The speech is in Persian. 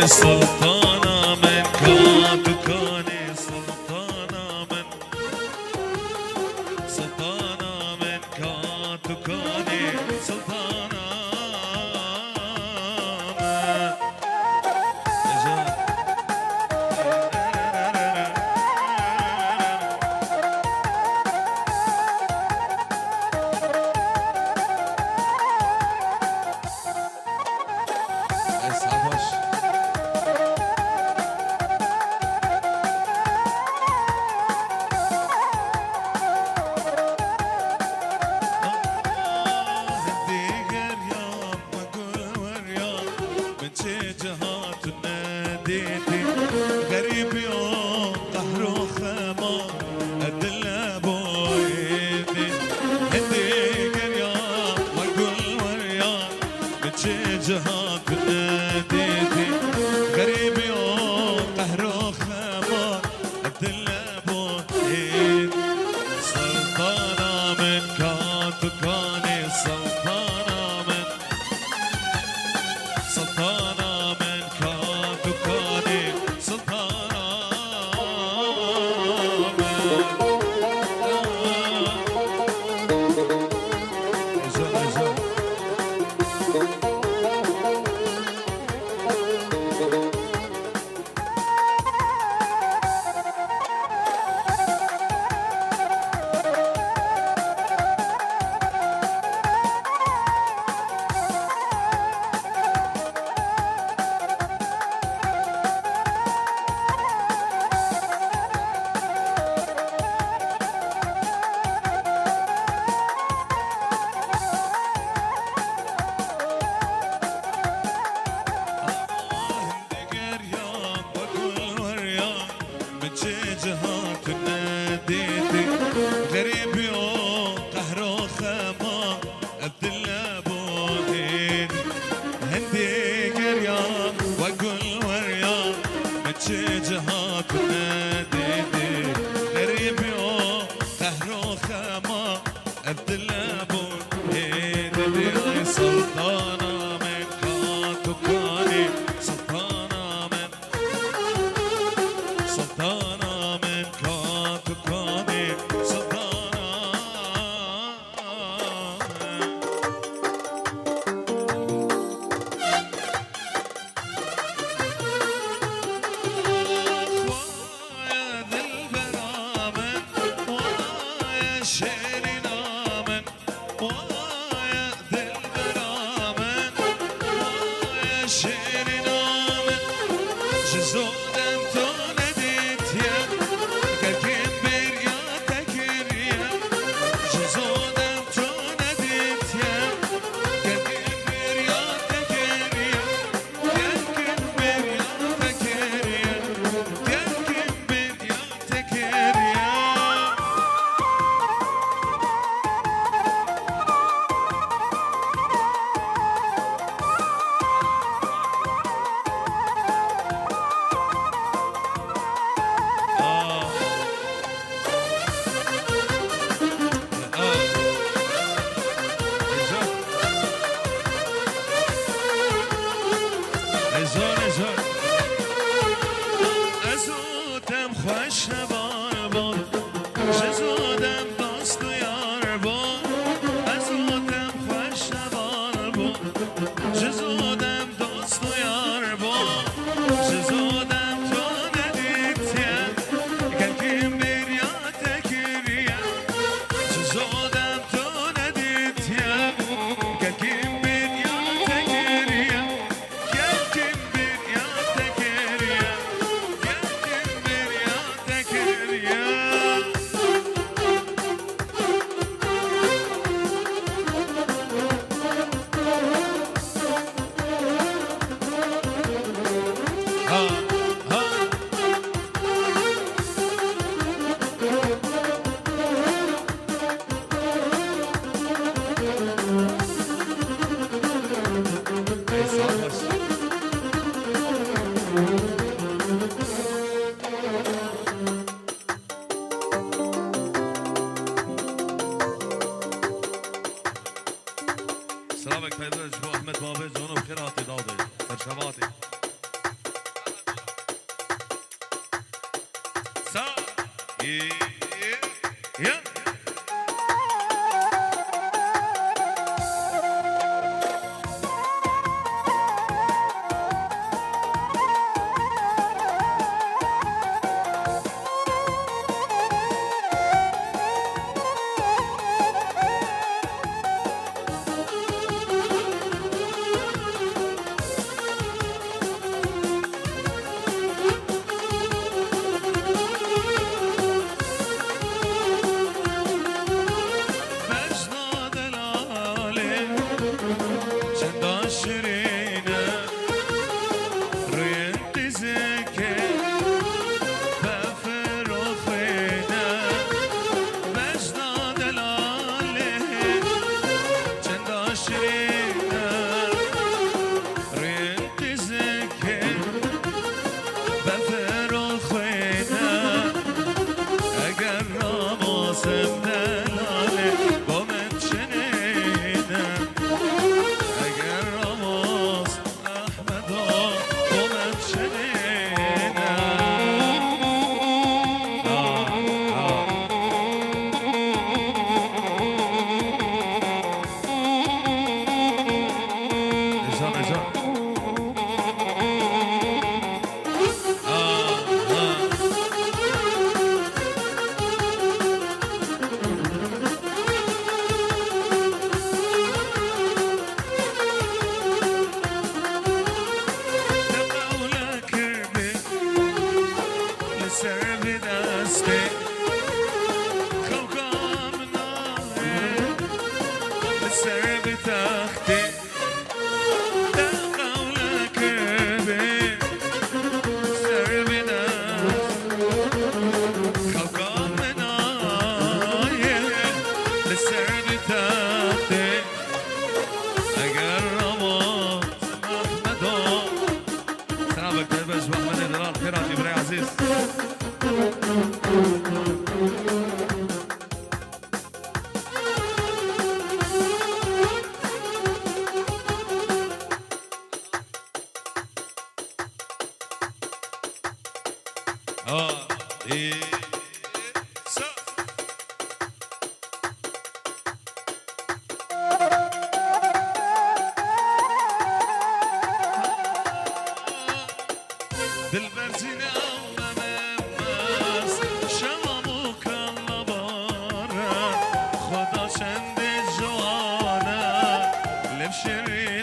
سلطانة من كاتكاني سلطانة من كاتكاني سلطانة جهات ناديتي غريب يوم قهر وخمار الدلاب ايد سلطانة من كاتكاني سلطانة من كاتكاني سلطانة جهات ناديتي غريب يوم قهر وخمار الدلاب وايد هندي قريان واقول وريان متشي جهات ناديتي غريب يوم قهر وخمار الدلاب وايد سلطانة من كاتكاني سلطانة من كاتكاني سلطانة ويا ذي البرامن ويا شيري نامن ويا ذي البرامن ويا شيري نامن جزودم تولدت يا كالكبير يا تكريا جزودم تولدت يا كالكبير يا تكريا كالكبير يا تكريا كالكبير يا تكريا ازودم خوش بار بار جزودم دوست یار بار ازودم خوش بار بار جزودم دوست یار بار جزودم تو ندیدیم کلکیم بیر یا تکریم جزودم تو ندیدیم کلکیم بیر یا تکریم کلکیم بیر یا تکریم کلکیم بیر یا تکریم سلامك پیدا جو احمد بابی جانو خیراتی داده در شباتی يا خدا چند جوانه لب شیرین